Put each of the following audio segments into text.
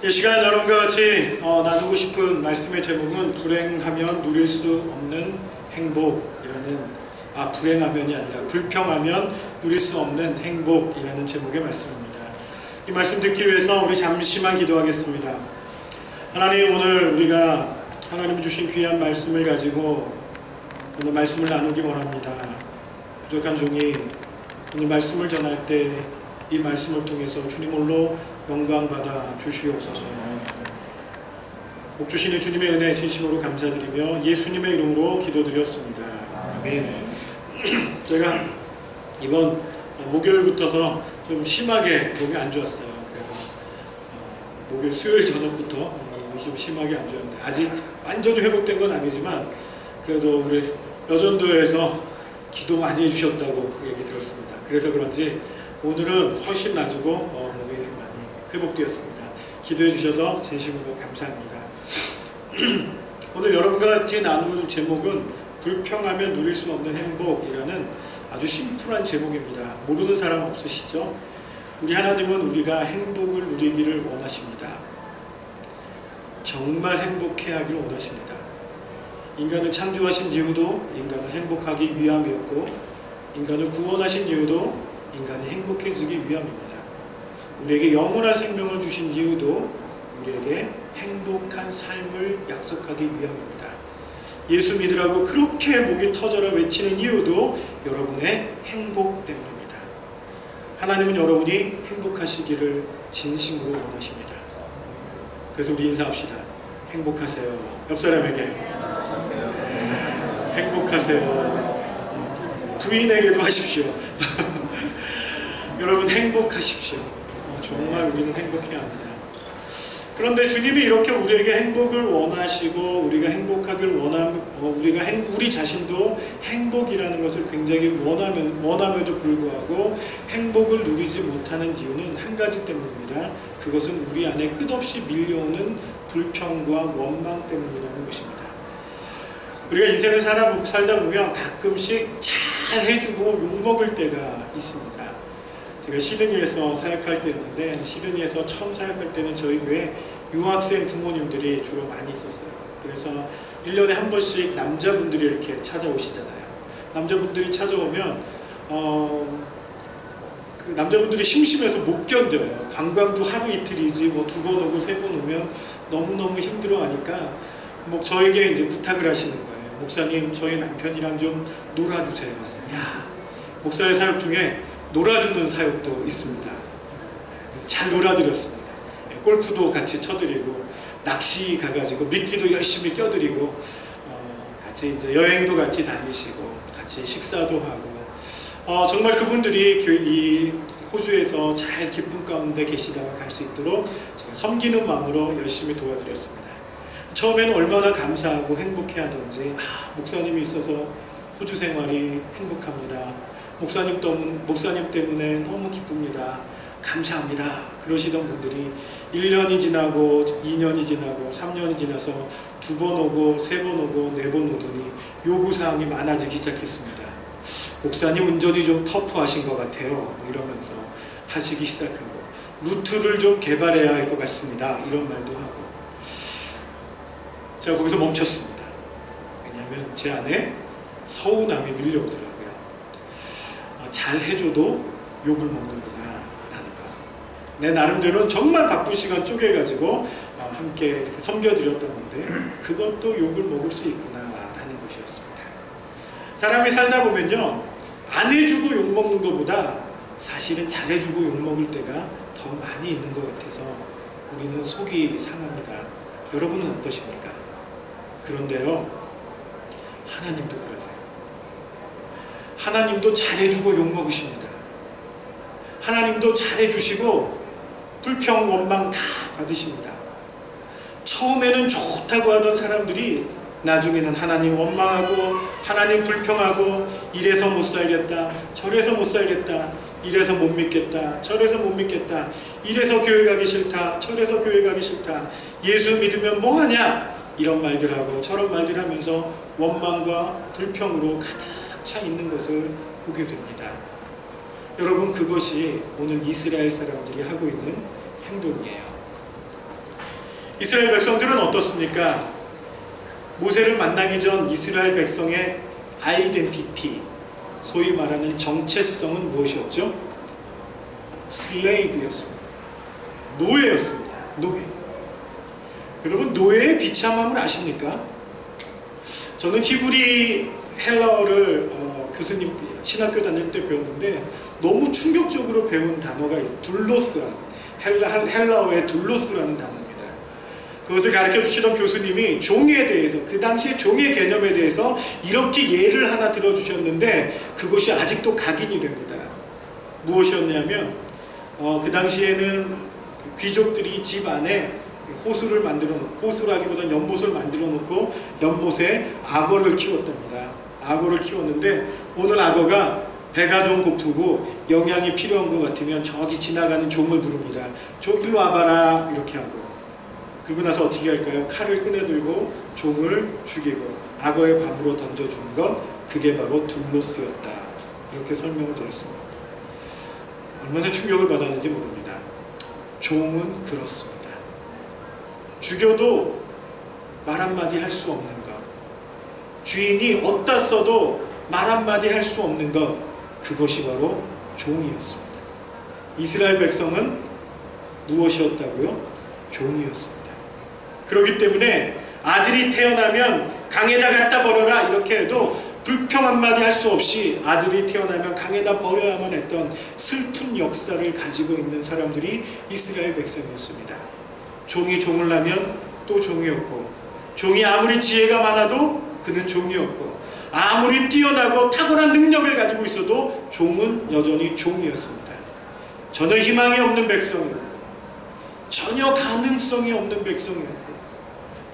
이 시간 여러분과 같이 나누고 싶은 말씀의 제목은 불행하면 누릴 수 없는 행복이라는 불행하면이 아니라 불평하면 누릴 수 없는 행복이라는 제목의 말씀입니다. 이 말씀 듣기 위해서 우리 잠시만 기도하겠습니다. 하나님, 오늘 우리가 하나님이 주신 귀한 말씀을 가지고 오늘 말씀을 나누기 원합니다. 부족한 종이 오늘 말씀을 전할 때 이 말씀을 통해서 주님 홀로 영광 받아 주시옵소서. 복 주시는 주님의 은혜 진심으로 감사드리며 예수님의 이름으로 기도드렸습니다. 아멘. 제가 이번 목요일부터서 좀 심하게 몸이 안 좋았어요. 그래서 목요일 수요일 저녁부터 몸이 좀 심하게 안 좋았는데 아직 완전히 회복된 건 아니지만 그래도 우리 여전도에서 기도 많이 해주셨다고 얘기 들었습니다. 그래서 그런지 오늘은 훨씬 나아지고 몸이 많이 회복되었습니다. 기도해 주셔서 진심으로 감사합니다. 오늘 여러분과 같이 나눌 제목은 불평하면 누릴 수 없는 행복이라는 아주 심플한 제목입니다. 모르는 사람 없으시죠? 우리 하나님은 우리가 행복을 누리기를 원하십니다. 정말 행복해야 하기를 원하십니다. 인간을 창조하신 이유도 인간을 행복하기 위함이었고, 인간을 구원하신 이유도 인간이 행복해지기 위함입니다. 우리에게 영원한 생명을 주신 이유도 우리에게 행복한 삶을 약속하기 위함입니다. 예수 믿으라고 그렇게 목이 터져라 외치는 이유도 여러분의 행복 때문입니다. 하나님은 여러분이 행복하시기를 진심으로 원하십니다. 그래서 우리 인사합시다. 행복하세요. 옆 사람에게 행복하세요. 부인에게도 하십시오. 여러분 행복하십시오. 정말 우리는 행복해야 합니다. 그런데 주님이 이렇게 우리에게 행복을 원하시고 우리가 행복하길 우리 자신도 행복이라는 것을 굉장히 원함에도 불구하고 행복을 누리지 못하는 이유는 한 가지 때문입니다. 그것은 우리 안에 끝없이 밀려오는 불평과 원망 때문이라는 것입니다. 우리가 인생을 살다 보면 가끔씩 잘 해주고 욕먹을 때가 있습니다. 제가 시드니에서 사역할 때였는데, 시드니에서 처음 사역할 때는 저희 교회 유학생 부모님들이 주로 많이 있었어요. 그래서 1년에 한 번씩 남자분들이 이렇게 찾아오시잖아요. 남자분들이 찾아오면 그 남자분들이 심심해서 못 견뎌요. 관광도 하루 이틀이지 뭐 2번 오고 3번 오면 너무너무 힘들어하니까 저에게 이제 부탁을 하시는 거예요. 목사님, 저희 남편이랑 좀 놀아주세요. 야, 목사의 사역 중에 놀아주는 사역도 있습니다. 잘 놀아드렸습니다. 골프도 같이 쳐드리고, 낚시 가가지고 미끼도 열심히 껴드리고, 같이 이제 여행도 같이 다니시고, 같이 식사도 하고, 정말 그분들이 이 호주에서 잘 기쁨 가운데 계시다가 갈 수 있도록 제가 섬기는 마음으로 열심히 도와드렸습니다. 처음에는 얼마나 감사하고 행복해하던지, 목사님이 있어서 호주 생활이 행복합니다. 목사님 때문에 너무 기쁩니다. 감사합니다. 그러시던 분들이 1년이 지나고 2년이 지나고 3년이 지나서 2번 오고 3번 오고 4번 오더니 요구사항이 많아지기 시작했습니다. 목사님 운전이 좀 터프하신 것 같아요. 이러면서 하시기 시작하고, 루트를 좀 개발해야 할 것 같습니다. 이런 말도 하고. 제가 거기서 멈췄습니다. 왜냐하면 제 안에 서운함이 밀려오더라고요. 잘 해줘도 욕을 먹는구나 라는 것. 내 나름대로는 정말 바쁜 시간 쪼개가지고 함께 이렇게 섬겨드렸던 건데 그것도 욕을 먹을 수 있구나 라는 것이었습니다. 사람이 살다 보면요, 안 해주고 욕 먹는 것보다 사실은 잘해주고 욕 먹을 때가 더 많이 있는 것 같아서 우리는 속이 상합니다. 여러분은 어떠십니까? 그런데요, 하나님도 그러세요. 하나님도 잘해주고 욕먹으십니다. 하나님도 잘해주시고 불평, 원망 다 받으십니다. 처음에는 좋다고 하던 사람들이 나중에는 하나님 원망하고 하나님 불평하고, 이래서 못 살겠다, 저래서 못 살겠다, 이래서 못 믿겠다, 저래서 못 믿겠다, 이래서 교회 가기 싫다, 저래서 교회 가기 싫다, 예수 믿으면 뭐하냐, 이런 말들하고 저런 말들 하면서 원망과 불평으로 가득 차 있는 것을 보게 됩니다. 여러분, 그것이 오늘 이스라엘 사람들이 하고 있는 행동이에요. 이스라엘 백성들은 어떻습니까? 모세를 만나기 전 이스라엘 백성의 아이덴티티, 소위 말하는 정체성은 무엇이었죠? 슬레이브였습니다. 노예였습니다. 노예. 여러분, 노예의 비참함을 아십니까? 저는 히브리 헬라어를 교수님 신학교 다닐 때 배웠는데 너무 충격적으로 배운 단어가 둘로스라는, 헬라어의 둘로스라는 단어입니다. 그것을 가르쳐 주시던 교수님이 종에 대해서, 그 당시의 종의 개념에 대해서 이렇게 예를 하나 들어주셨는데 그것이 아직도 각인이 됩니다. 무엇이었냐면 그 당시에는 귀족들이 집 안에 호수를 만들어 놓고, 호수라기보다는 연못을 만들어 놓고 연못에 악어를 키웠답니다. 악어를 키웠는데 오늘 악어가 배가 좀 고프고 영양이 필요한 것 같으면 저기 지나가는 종을 부릅니다. 저기로 와봐라, 이렇게 하고. 그리고 나서 어떻게 할까요? 칼을 꺼내들고 종을 죽이고 악어의 밤으로 던져주는 것, 그게 바로 둘로스였다. 이렇게 설명을 드렸습니다. 얼마나 충격을 받았는지 모릅니다. 종은 그렇습니다. 죽여도 말 한마디 할 수 없는 것, 주인이 어디다 써도 말 한마디 할 수 없는 것, 그것이 바로 종이었습니다. 이스라엘 백성은 무엇이었다고요? 종이었습니다. 그렇기 때문에 아들이 태어나면 강에다 갖다 버려라 이렇게 해도 불평 한마디 할 수 없이 아들이 태어나면 강에다 버려야만 했던 슬픈 역사를 가지고 있는 사람들이 이스라엘 백성이었습니다. 종이 종을 낳으면 또 종이었고, 종이 아무리 지혜가 많아도 그는 종이었고, 아무리 뛰어나고 탁월한 능력을 가지고 있어도 종은 여전히 종이었습니다. 전혀 희망이 없는 백성이었고, 전혀 가능성이 없는 백성이었고,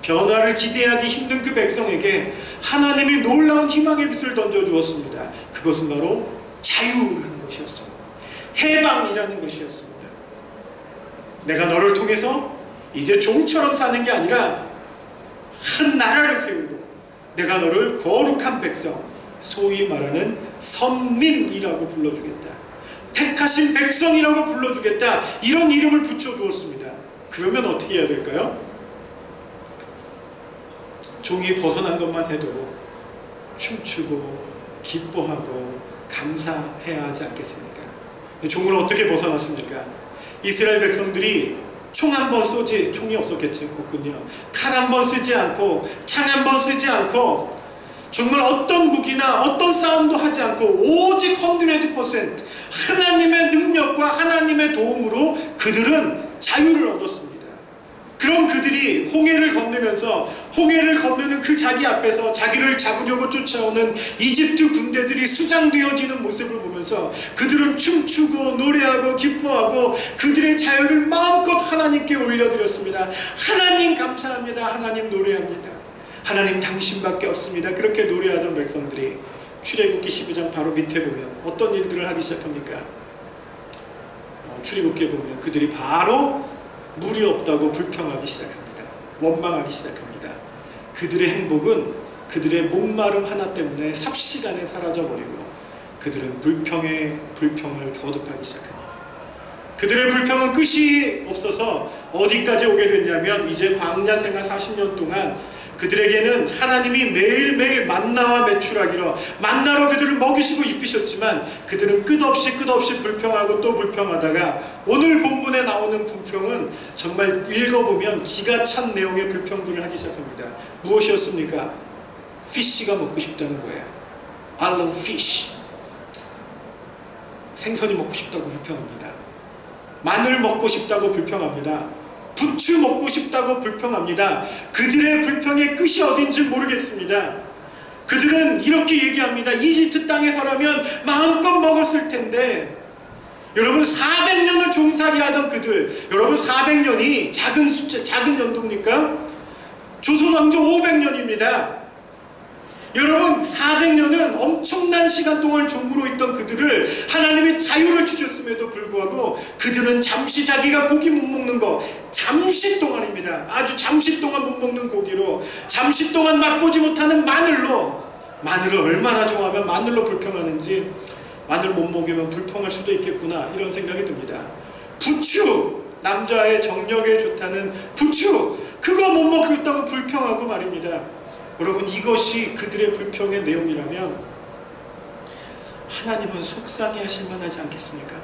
변화를 기대하기 힘든 그 백성에게 하나님이 놀라운 희망의 빛을 던져주었습니다. 그것은 바로 자유라는 것이었습니다. 해방이라는 것이었습니다. 내가 너를 통해서 이제 종처럼 사는 게 아니라 한 나라를 세우고 내가 너를 거룩한 백성, 소위 말하는 선민이라고 불러주겠다, 택하신 백성이라고 불러주겠다, 이런 이름을 붙여주었습니다. 그러면 어떻게 해야 될까요? 종이 벗어난 것만 해도 춤추고 기뻐하고 감사해야 하지 않겠습니까? 종을 어떻게 벗어났습니까? 이스라엘 백성들이 총 한 번 쏘지, 총이 없었겠군요. 칼 한 번 쓰지 않고, 창 한 번 쓰지 않고, 정말 어떤 무기나 어떤 싸움도 하지 않고 오직 100% 하나님의 능력과 하나님의 도움으로 그들은 자유를 얻었습니다. 그런 그들이 홍해를 건너면서, 홍해를 건너는 그 자기 앞에서 자기를 잡으려고 쫓아오는 이집트 군대들이 수장되어지는 모습을 보면서 그들은 춤추고 노래하고 기뻐하고 그들의 자유를 마음껏 하나님께 올려드렸습니다. 하나님 감사합니다. 하나님 노래합니다. 하나님 당신밖에 없습니다. 그렇게 노래하던 백성들이 출애굽기 12장 바로 밑에 보면 어떤 일들을 하기 시작합니까? 출애굽기에 보면 그들이 바로 물이 없다고 불평하기 시작합니다. 원망하기 시작합니다. 그들의 행복은 그들의 목마름 하나 때문에 삽시간에 사라져버리고 그들은 불평을 거듭하기 시작합니다. 그들의 불평은 끝이 없어서 어디까지 오게 됐냐면 이제 광야 생활 40년 동안 그들에게는 하나님이 매일매일 만나와 메추라기로 만나로 그들을 먹이시고 입히셨지만 그들은 끝없이 불평하고 또 불평하다가 오늘 본문에 나오는 불평은 정말 읽어보면 기가 찬 내용의 불평들을 하기 시작합니다. 무엇이었습니까? 피쉬가 먹고 싶다는 거예요. I love fish. 생선이 먹고 싶다고 불평합니다. 마늘 먹고 싶다고 불평합니다. 부추 먹고 싶다고 불평합니다. 그들의 불평의 끝이 어딘지 모르겠습니다. 그들은 이렇게 얘기합니다. 이집트 땅에서라면 마음껏 먹었을 텐데. 여러분 400년을 종살이하던 그들, 여러분 400년이 작은 숫자, 작은 연도입니까? 조선왕조 500년입니다. 여러분 400년은 엄청난 시간 동안 종으로 있던 그들을 하나님이 자유를 주셨음에도 불구하고 그들은 잠시 자기가 고기 못 먹는 거, 잠시 동안입니다. 아주 잠시 동안 못 먹는 고기로, 잠시 동안 맛보지 못하는 마늘로, 마늘을 얼마나 좋아하면 마늘로 불평하는지, 마늘 못 먹으면 불평할 수도 있겠구나 이런 생각이 듭니다. 부추, 남자의 정력에 좋다는 부추, 그거 못 먹겠다고 불평하고 말입니다. 여러분, 이것이 그들의 불평의 내용이라면 하나님은 속상해 하실 만하지 않겠습니까?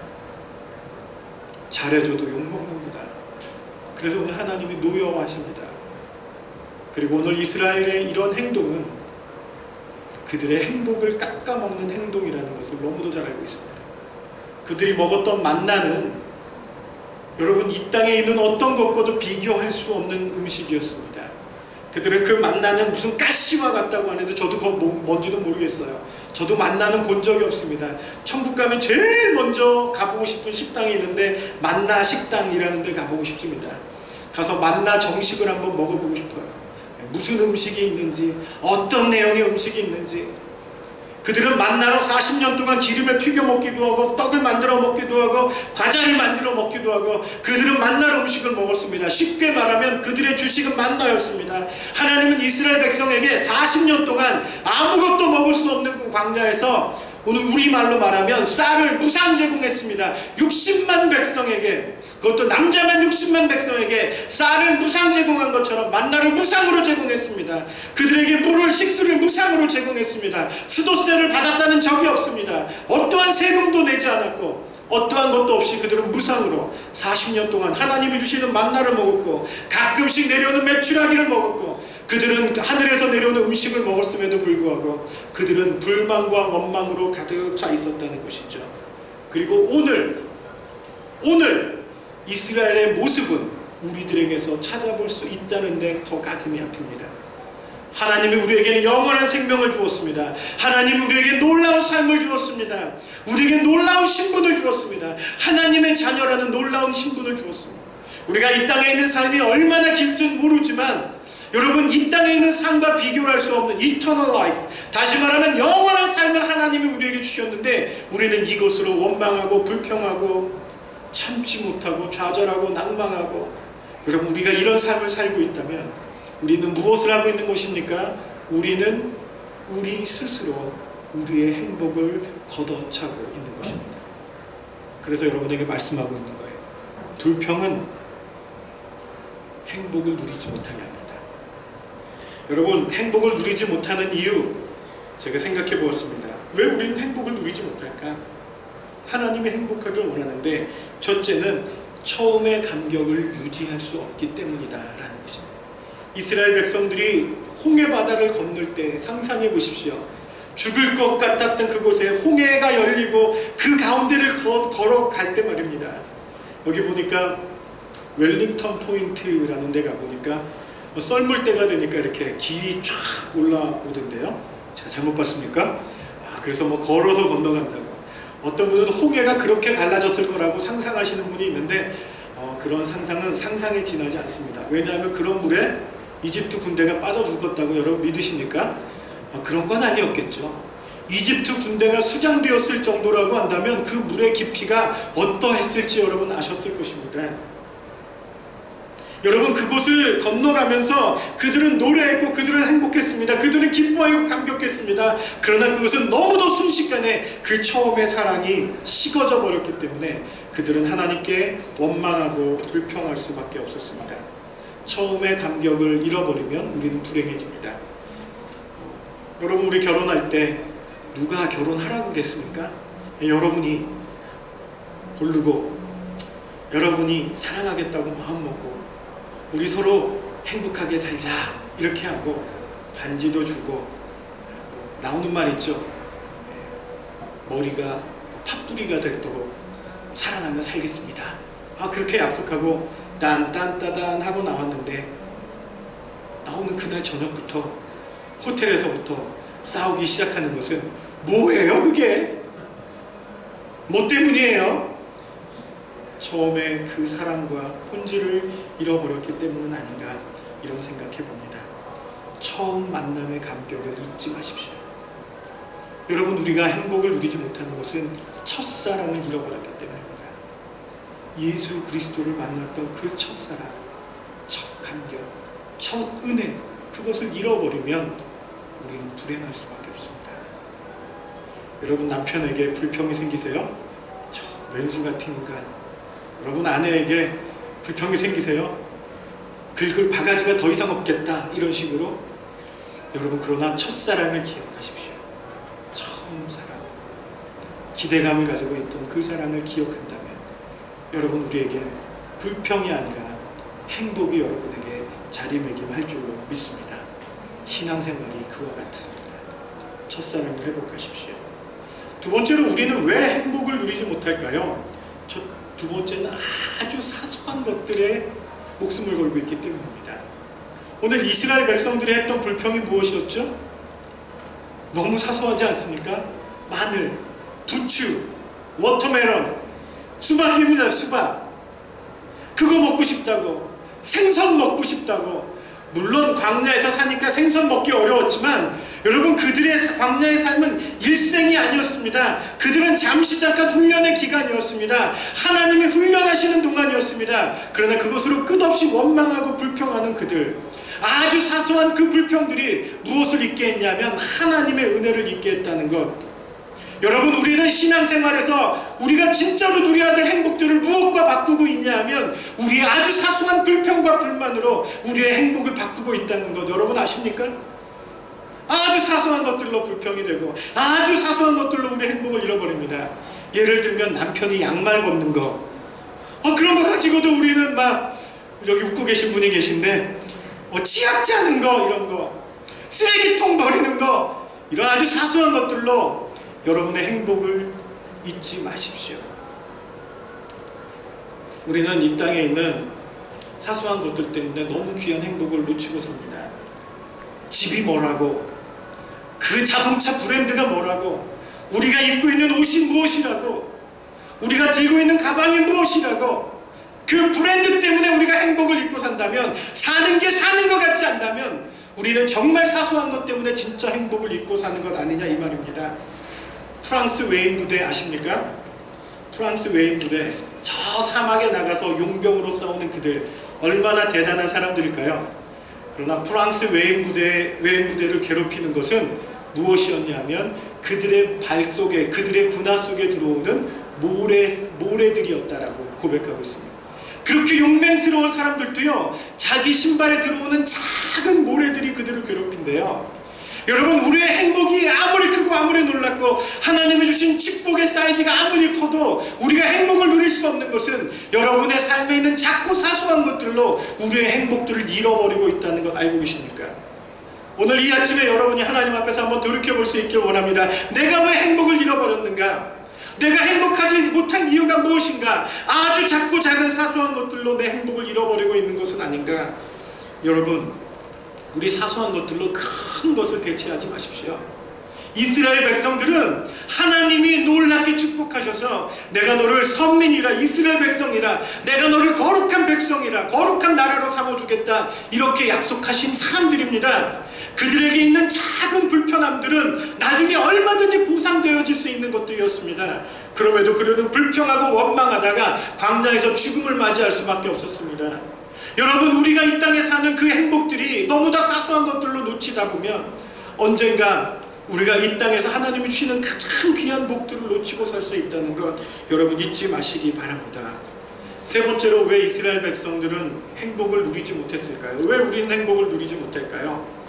잘해줘도 욕먹는구나. 그래서 오늘 하나님이 노여워하십니다. 그리고 오늘 이스라엘의 이런 행동은 그들의 행복을 깎아먹는 행동이라는 것을 너무도 잘 알고 있습니다. 그들이 먹었던 만나는 여러분, 이 땅에 있는 어떤 것과도 비교할 수 없는 음식이었습니다. 그들은 그 만나는 무슨 가시와 같다고 하는데 저도 그거 뭔지도 모르겠어요. 저도 만나는 본 적이 없습니다. 천국 가면 제일 먼저 가보고 싶은 식당이 있는데 만나 식당이라는 데 가보고 싶습니다. 가서 만나 정식을 한번 먹어보고 싶어요. 무슨 음식이 있는지, 어떤 내용의 음식이 있는지. 그들은 만나로 40년 동안 기름에 튀겨 먹기도 하고 떡을 만들어 먹기도 하고 과자를 만들어 먹기도 하고 그들은 만나로 음식을 먹었습니다. 쉽게 말하면 그들의 주식은 만나였습니다. 하나님은 이스라엘 백성에게 40년 동안 아무것도 먹을 수 없는 그 광야에서 오늘 우리말로 말하면 쌀을 무상 제공했습니다. 60만 백성에게, 그것도 남자만 60만 백성에게 쌀을 무상 제공한 것처럼 만나를 무상으로 제공했습니다. 그들에게 물을, 식수를 무상으로 제공했습니다. 수도세를 받았다는 적이 없습니다. 어떠한 세금도 내지 않았고 어떠한 것도 없이 그들은 무상으로 40년 동안 하나님이 주시는 만나를 먹었고 가끔씩 내려오는 메추라기를 먹었고 그들은 하늘에서 내려오는 음식을 먹었음에도 불구하고 그들은 불만과 원망으로 가득 차 있었다는 것이죠. 그리고 오늘 이스라엘의 모습은 우리들에게서 찾아볼 수 있다는 데 더 가슴이 아픕니다. 하나님이 우리에게는 영원한 생명을 주었습니다. 하나님이 우리에게 놀라운 삶을 주었습니다. 우리에게 놀라운 신분을 주었습니다. 하나님의 자녀라는 놀라운 신분을 주었습니다. 우리가 이 땅에 있는 삶이 얼마나 길지는 모르지만 여러분, 이 땅에 있는 삶과 비교할 수 없는 eternal life, 다시 말하면 영원한 삶을 하나님이 우리에게 주셨는데 우리는 이것으로 원망하고 불평하고 참지 못하고 좌절하고 낭망하고, 여러분, 우리가 이런 삶을 살고 있다면 우리는 무엇을 하고 있는 것입니까? 우리는 우리 스스로 우리의 행복을 걷어차고 있는 것입니다. 그래서 여러분에게 말씀하고 있는 거예요. 불평은 행복을 누리지 못하게 합니다. 여러분, 행복을 누리지 못하는 이유, 제가 생각해 보았습니다. 왜 우리는 행복을 누리지 못할까? 하나님이 행복하길 원하는데 첫째는 처음의 감격을 유지할 수 없기 때문이다라는 것입니다. 이스라엘 백성들이 홍해 바다를 건널 때 상상해 보십시오. 죽을 것 같았던 그곳에 홍해가 열리고 그 가운데를 걸어갈 때 말입니다. 여기 보니까 웰링턴 포인트라는 데 가보니까 썰물 때가 되니까 이렇게 길이 쫙 올라오던데요. 제가 잘못 봤습니까? 그래서 걸어서 건너간다고. 어떤 분은 홍해가 그렇게 갈라졌을 거라고 상상하시는 분이 있는데 그런 상상은 상상에 지나지 않습니다. 왜냐하면 그런 물에 이집트 군대가 빠져 죽었다고 여러분 믿으십니까? 그런 건 아니었겠죠. 이집트 군대가 수장되었을 정도라고 한다면 그 물의 깊이가 어떠했을지 여러분 아셨을 것입니다. 여러분, 그곳을 건너가면서 그들은 노래했고 그들은 행복했습니다. 그들은 기뻐하고 감격했습니다. 그러나 그것은 너무도 순식간에 그 처음의 사랑이 식어져 버렸기 때문에 그들은 하나님께 원망하고 불평할 수밖에 없었습니다. 처음의 감격을 잃어버리면 우리는 불행해집니다. 여러분, 우리 결혼할 때 누가 결혼하라고 그랬습니까? 여러분이 고르고 여러분이 사랑하겠다고 마음먹고 우리 서로 행복하게 살자 이렇게 하고 반지도 주고 나오는 말 있죠. 머리가 팥뿌리가 되도록 사랑하며 살겠습니다. 그렇게 약속하고 딴딴따단 하고 나왔는데 나오는 그날 저녁부터 호텔에서부터 싸우기 시작하는 것은 뭐예요 그게? 뭐 때문이에요? 처음에 그 사랑과 본질을 잃어버렸기 때문은 아닌가 이런 생각해 봅니다. 처음 만남의 감격을 잊지 마십시오. 여러분, 우리가 행복을 누리지 못하는 것은 첫사랑을 잃어버렸기 때문입니다. 예수 그리스도를 만났던 그 첫사랑, 첫 감격, 첫 은혜, 그것을 잃어버리면 우리는 불행할 수밖에 없습니다. 여러분, 남편에게 불평이 생기세요? 저 왼수 같은 인간. 여러분, 아내에게 불평이 생기세요? 긁을 바가지가 더 이상 없겠다 이런 식으로. 여러분, 그러나 첫사랑을 기억하십시오. 처음 사랑, 기대감을 가지고 있던 그 사랑을 기억한다면 여러분, 우리에게 불평이 아니라 행복이 여러분에게 자리매김할 줄로 믿습니다. 신앙생활이 그와 같습니다. 첫사랑을 회복하십시오. 두 번째로, 우리는 왜 행복을 누리지 못할까요? 두 번째는 아주 사소한 것들에 목숨을 걸고 있기 때문입니다. 오늘 이스라엘 백성들이 했던 불평이 무엇이었죠? 너무 사소하지 않습니까? 마늘, 부추, 워터멜론, 수박입니다. 수박. 그거 먹고 싶다고, 생선 먹고 싶다고. 물론 광야에서 사니까 생선 먹기 어려웠지만 여러분, 그들의 광야의 삶은 일생이 아니었습니다. 그들은 잠시 잠깐 훈련의 기간이었습니다. 하나님이 훈련하시는 동안이었습니다. 그러나 그것으로 끝없이 원망하고 불평하는 그들, 아주 사소한 그 불평들이 무엇을 잊게 했냐면 하나님의 은혜를 잊게 했다는 것. 여러분, 우리는 신앙생활에서 우리가 진짜로 누려야 될 행복들을 무엇과 바꾸고 있냐 하면 우리의 아주 사소한 불평과 불만으로 우리의 행복을 바꾸고 있다는 것, 여러분 아십니까? 아주 사소한 것들로 불평이 되고 아주 사소한 것들로 우리의 행복을 잃어버립니다. 예를 들면 남편이 양말 벗는 거, 그런 거 가지고도 우리는 막, 여기 웃고 계신 분이 계신데, 치약 짜는 거, 이런 거, 쓰레기통 버리는 거, 이런 아주 사소한 것들로 여러분의 행복을 잊지 마십시오. 우리는 이 땅에 있는 사소한 것들 때문에 너무 귀한 행복을 놓치고 삽니다. 집이 뭐라고, 그 자동차 브랜드가 뭐라고, 우리가 입고 있는 옷이 무엇이라고, 우리가 들고 있는 가방이 무엇이라고, 그 브랜드 때문에 우리가 행복을 잊고 산다면, 사는 게 사는 것 같지 않다면 우리는 정말 사소한 것 때문에 진짜 행복을 잊고 사는 것 아니냐, 이 말입니다. 프랑스 외인 부대 아십니까? 프랑스 외인 부대, 저 사막에 나가서 용병으로 싸우는 그들, 얼마나 대단한 사람들일까요? 그러나 프랑스 외인 부대를 괴롭히는 것은 무엇이었냐면 그들의 발 속에, 그들의 군화 속에 들어오는 모래들이었다라고 고백하고 있습니다. 그렇게 용맹스러운 사람들도요, 자기 신발에 들어오는 작은 모래들이 그들을 괴롭힌대요. 여러분, 우리의 행복이 아무리 크고 아무리 놀랍고 하나님이 주신 축복의 사이즈가 아무리 커도 우리가 행복을 누릴 수 없는 것은 여러분의 삶에 있는 작고 사소한 것들로 우리의 행복들을 잃어버리고 있다는 것 알고 계십니까? 오늘 이 아침에 여러분이 하나님 앞에서 한번 돌이켜볼 수 있길 원합니다. 내가 왜 행복을 잃어버렸는가? 내가 행복하지 못한 이유가 무엇인가? 아주 작고 작은 사소한 것들로 내 행복을 잃어버리고 있는 것은 아닌가? 여러분, 우리 사소한 것들로 큰 것을 대체하지 마십시오. 이스라엘 백성들은 하나님이 놀랍게 축복하셔서 내가 너를 선민이라, 이스라엘 백성이라, 내가 너를 거룩한 백성이라, 거룩한 나라로 삼아주겠다, 이렇게 약속하신 사람들입니다. 그들에게 있는 작은 불편함들은 나중에 얼마든지 보상되어질 수 있는 것들이었습니다. 그럼에도 그들은 불평하고 원망하다가 광야에서 죽음을 맞이할 수밖에 없었습니다. 여러분, 우리가 이 땅에 사는 그 행복들이 너무 다 사소한 것들로 놓치다 보면 언젠가 우리가 이 땅에서 하나님이 주시는 가장 귀한 복들을 놓치고 살 수 있다는 것 여러분 잊지 마시기 바랍니다. 세 번째로, 왜 이스라엘 백성들은 행복을 누리지 못했을까요? 왜 우리는 행복을 누리지 못할까요?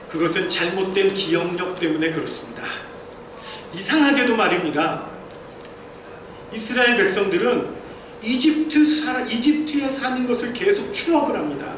그것은 잘못된 기억력 때문에 그렇습니다. 이상하게도 말입니다. 이스라엘 백성들은 이집트에 사는 것을 계속 추억을 합니다.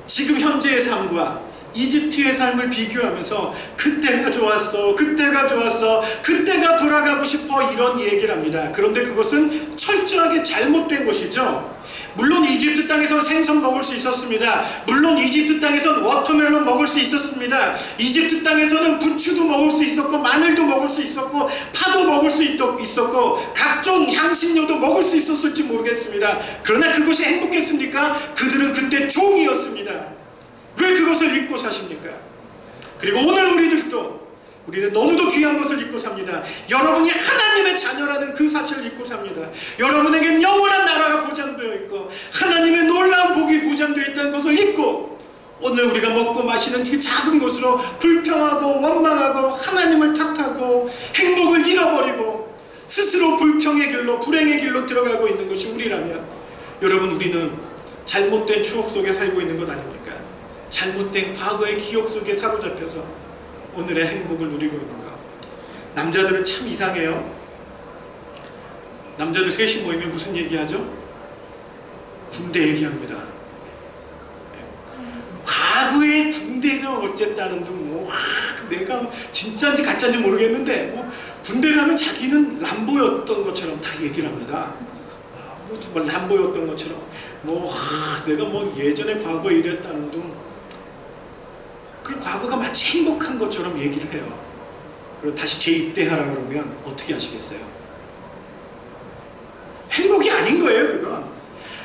지금 현재의 삶과 이집트의 삶을 비교하면서 그때가 좋았어, 그때가 좋았어, 그때가 돌아가고 싶어, 이런 얘기를 합니다. 그런데 그것은 철저하게 잘못된 것이죠. 물론 이집트 땅에선 생선 먹을 수 있었습니다. 물론 이집트 땅에선 워터멜론 먹을 수 있었습니다. 이집트 땅에서는 부추도 먹을 수 있었고, 마늘도 먹을 수 있었고, 파도 먹을 수 있었고, 각종 향신료도 먹을 수 있었을지 모르겠습니다. 그러나 그것이 행복했습니까? 그들은 그때 종이었습니다. 왜 그것을 잊고 사십니까? 그리고 오늘 우리는 너무도 귀한 것을 잊고 삽니다. 여러분이 하나님의 자녀라는 그 사실을 잊고 삽니다. 여러분에겐 영원한 나라가 보장되어 있고 하나님의 놀라운 복이 보장되어 있다는 것을 잊고 오늘 우리가 먹고 마시는 그 작은 것으로 불평하고 원망하고 하나님을 탓하고 행복을 잃어버리고 스스로 불평의 길로, 불행의 길로 들어가고 있는 것이 우리라면, 여러분, 우리는 잘못된 추억 속에 살고 있는 것 아닙니까? 잘못된 과거의 기억 속에 사로잡혀서 오늘의 행복을 누리고 있는가? 남자들은 참 이상해요. 남자들 셋이 모이면 무슨 얘기하죠? 군대 얘기합니다. 과거의 군대가 어쨌다는 둥 내가 진짜인지 가짜인지 모르겠는데 군대 가면 자기는 람보였던 것처럼 다 얘기를 합니다. 정말 람보였던 것처럼 내가 예전에 과거에 이랬다는 둥, 그리고 과거가 마치 행복한 것처럼 얘기를 해요. 그리고 다시 재입대하라 그러면 어떻게 하시겠어요? 행복이 아닌 거예요. 그건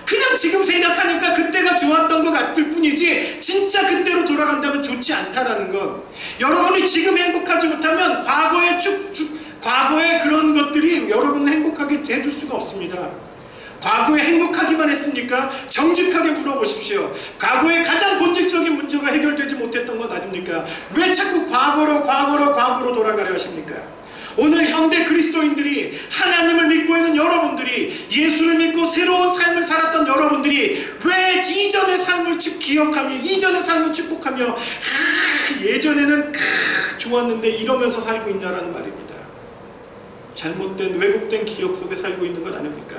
그냥 지금 생각하니까 그때가 좋았던 것 같을 뿐이지 진짜 그때로 돌아간다면 좋지 않다라는 것. 여러분이 지금 행복하지 못하면 과거의 그런 것들이 여러분을 행복하게 해줄 수가 없습니다. 과거에 행복하기만 했습니까? 정직하게 물어보십시오. 과거에 가장 본질적인 문제가 해결되지 못했던 것 아닙니까? 왜 자꾸 과거로 돌아가려 하십니까? 오늘 현대 그리스도인들이, 하나님을 믿고 있는 여러분들이, 예수를 믿고 새로운 삶을 살았던 여러분들이 왜 이전의 삶을 기억하며, 이전의 삶을 축복하며 예전에는 좋았는데 이러면서 살고 있냐라는 말입니다. 잘못된, 왜곡된 기억 속에 살고 있는 것 아닙니까?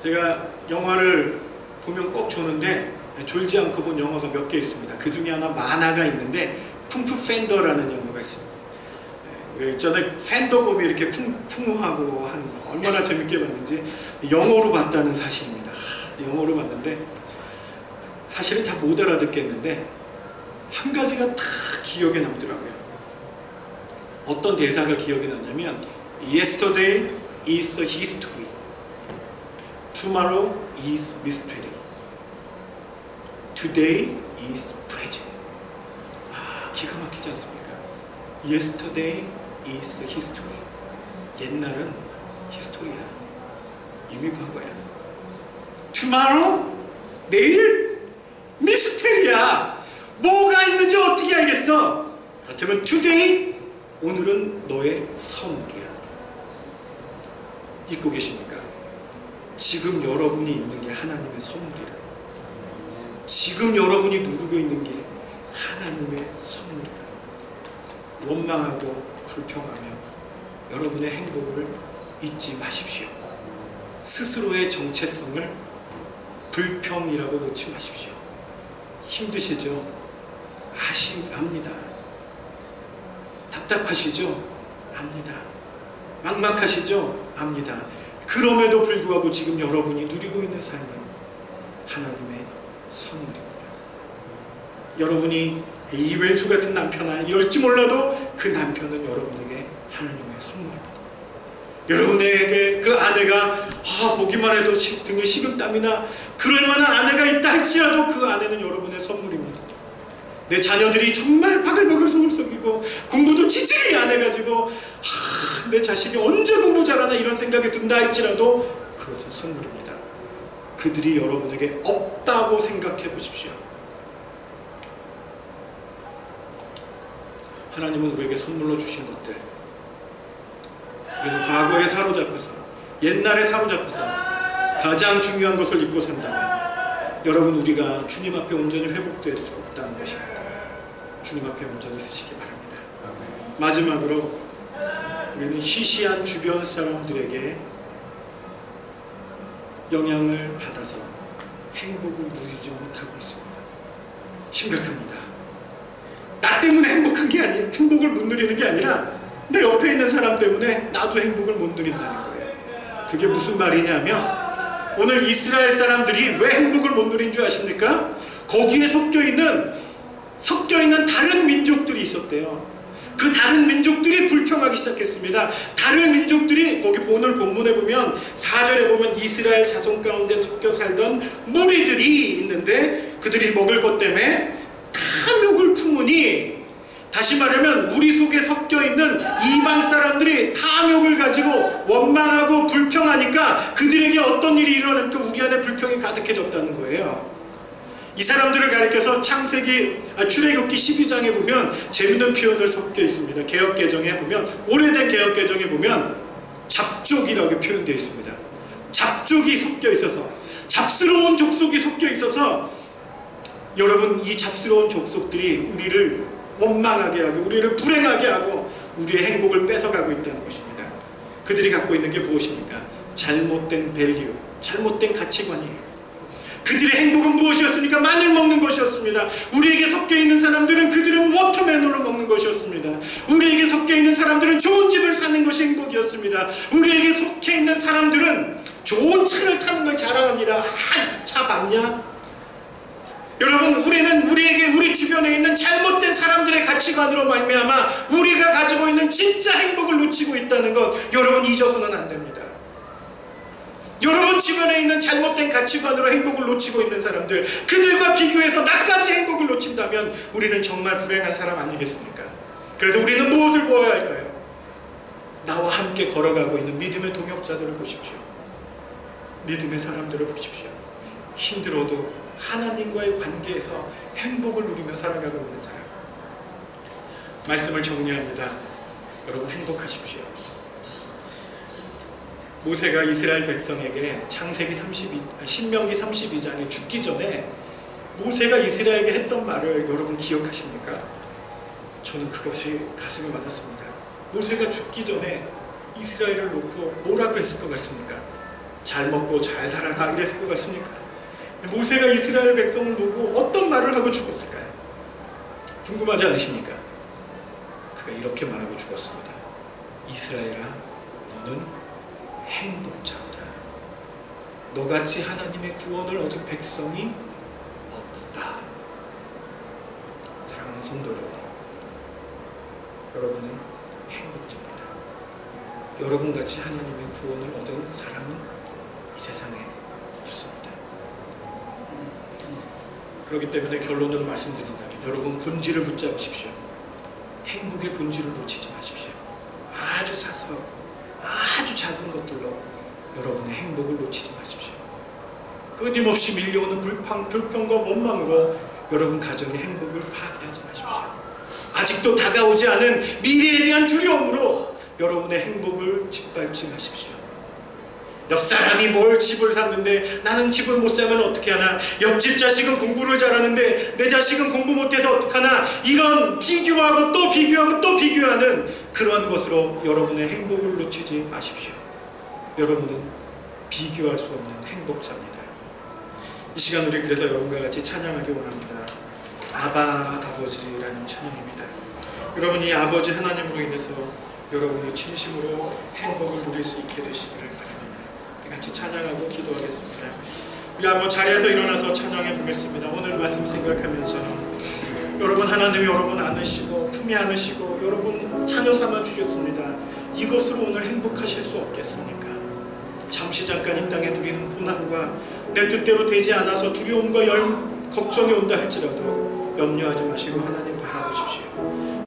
제가 영화를 보면 꼭 조는데 졸지 않고 본 영화가 몇 개 있습니다. 그 중에 하나 만화가 있는데 쿵푸 팬더라는 영화가 있습니다. 저는 팬더곰이 이렇게 풍우하고 하는 거 얼마나 재밌게 봤는지 영어로 봤다는 사실입니다. 영어로 봤는데 사실은 잘 못 알아듣겠는데 한 가지가 다 기억에 남더라고요. 어떤 대사가 기억이 나냐면 Yesterday is a history, Tomorrow is mystery, Today is present. 기가 막히지 않습니까? Yesterday is history. 옛날은 히스토리야. 이미 과거야. Tomorrow, 내일 미스테리야. 뭐가 있는지 어떻게 알겠어? 그렇다면 today, 오늘은 너의 선물이야. 잊고 계십니까? 지금 여러분이 있는 게 하나님의 선물이라. 지금 여러분이 누리고 있는 게 하나님의 선물이라. 원망하고 불평하며 여러분의 행복을 잊지 마십시오. 스스로의 정체성을 불평이라고 놓지 마십시오. 힘드시죠? 압니다. 답답하시죠? 압니다. 막막하시죠? 압니다. 그럼에도 불구하고 지금 여러분이 누리고 있는 삶은 하나님의 선물입니다. 여러분이 이 왼수 같은 남편아 이럴지 몰라도 그 남편은 여러분에게 하나님의 선물입니다. 여러분에게 그 아내가 보기만 해도 등에 식은땀이 나 그럴 만한 아내가 있다 할지라도 그 아내는 여러분의 선물입니다. 내 자녀들이 정말 바글바글 소울썩이고 공부도 지질이 안 해가지고 내 자식이 언제 공부 잘하나 이런 생각이 든다 할지라도 그것은 선물입니다. 그들이 여러분에게 없다고 생각해 보십시오. 하나님은 우리에게 선물로 주신 것들, 우리는 과거에 사로잡혀서, 옛날에 사로잡혀서 가장 중요한 것을 잊고 산다면 여러분, 우리가 주님 앞에 온전히 회복될 수 없다는 것입니다. 주님 앞에 온전히 서시기 바랍니다. 마지막으로 우리는 시시한 주변 사람들에게 영향을 받아서 행복을 누리지 못하고 있습니다. 심각합니다. 나 때문에 행복한 게 아니에요. 행복을 못 누리는 게 아니라 내 옆에 있는 사람 때문에 나도 행복을 못 누린다는 거예요. 그게 무슨 말이냐면 오늘 이스라엘 사람들이 왜 행복을 못 누린 줄 아십니까? 거기에 섞여 있는 다른 민족들이 있었대요. 그 다른 민족들이 불평하기 시작했습니다. 다른 민족들이 거기 오늘 본문에 보면 4절에 보면 이스라엘 자손 가운데 섞여 살던 무리들이 있는데 그들이 먹을 것 때문에 탐욕을 품으니, 다시 말하면 우리 속에 섞여있는 이방 사람들이 탐욕을 가지고 원망하고 불평하니까 그들에게 어떤 일이 일어나니까 우리 안에 불평이 가득해졌다는 거예요. 이 사람들을 가리켜서 출애굽기 12장에 보면 재밌는 표현을 섞여 있습니다. 개역개정에 보면, 오래된 개역개정에 보면 잡족이라고 표현되어 있습니다. 잡족이 섞여 있어서 잡스러운 족속이 섞여 있어서 여러분, 이 잡스러운 족속들이 우리를 원망하게 하고 우리를 불행하게 하고 우리의 행복을 뺏어가고 있다는 것입니다. 그들이 갖고 있는 게 무엇입니까? 잘못된 밸류, 잘못된 가치관이에요. 그들의 행복은 무엇이었습니까? 마늘 먹는 것이었습니다. 우리에게 섞여 있는 사람들은 그들은 워터멜론을 먹는 것이었습니다. 우리에게 섞여 있는 사람들은 좋은 집을 사는 것이 행복이었습니다. 우리에게 섞여 있는 사람들은 좋은 차를 타는 걸 자랑합니다. 아, 차 봤냐? 여러분, 우리는 우리 주변에 있는 잘못된 사람들의 가치관으로 말미암아 우리가 가지고 있는 진짜 행복을 놓치고 있다는 것, 여러분 잊어서는 안 됩니다. 여러분 주변에 있는 잘못된 가치관으로 행복을 놓치고 있는 사람들, 그들과 비교해서 나까지 행복을 놓친다면 우리는 정말 불행한 사람 아니겠습니까? 그래서 우리는 무엇을 보아야 할까요? 나와 함께 걸어가고 있는 믿음의 동역자들을 보십시오. 믿음의 사람들을 보십시오. 힘들어도 하나님과의 관계에서 행복을 누리며 살아가고 있는 사람. 말씀을 정리합니다. 여러분 행복하십시오. 모세가 이스라엘 백성에게 신명기 32장에 죽기 전에 모세가 이스라엘에게 했던 말을 여러분 기억하십니까? 저는 그것이 가슴에 와닿습니다. 모세가 죽기 전에 이스라엘을 놓고 뭐라고 했을 것 같습니까? 잘 먹고 잘 살아라 이랬을 것 같습니까? 모세가 이스라엘 백성을 보고 어떤 말을 하고 죽었을까요? 궁금하지 않으십니까? 그가 이렇게 말하고 죽었습니다. 이스라엘아, 너는 행복자로다. 너같이 하나님의 구원을 얻은 백성이 없다. 사랑하는 성도 여러분, 여러분은 행복자입니다. 여러분같이 하나님의 구원을 얻은 사람은 이 세상에 없습니다. 그렇기 때문에 결론으로 말씀드린다면 여러분 본질을 붙잡으십시오. 행복의 본질을 놓치지 마십시오. 아주 사소하고 아주 작은 것들로 여러분의 행복을 놓치지 마십시오. 끊임없이 밀려오는 불평과 원망으로 여러분 가정의 행복을 파괴하지 마십시오. 아직도 다가오지 않은 미래에 대한 두려움으로 여러분의 행복을 짓밟지 마십시오. 옆 사람이 집을 샀는데 나는 집을 못 사면 어떻게 하나? 옆집 자식은 공부를 잘하는데 내 자식은 공부 못해서 어떡하나? 이런 비교하고 또 비교하고 또 비교하는 그러한 것으로 여러분의 행복을 놓치지 마십시오. 여러분은 비교할 수 없는 행복자입니다. 이 시간 우리 그래서 여러분과 같이 찬양하기 원합니다. 아바 아버지라는 찬양입니다. 여러분, 이 아버지 하나님으로 인해서 여러분이 진심으로 행복을 누릴 수 있게 되시기를 바랍니다. 같이 찬양하고 기도하겠습니다. 우리 한번 자리에서 일어나서 찬양해 보겠습니다. 오늘 말씀 생각하면서 여러분, 하나님이 여러분 안으시고 품에 안으시고 여러분 자녀 삼아 주셨습니다. 이것으로 오늘 행복하실 수 없겠습니까? 잠시 잠깐 이 땅에 누리는 고난과 내 뜻대로 되지 않아서 두려움과 걱정이 온다 할지라도 염려하지 마시고 하나님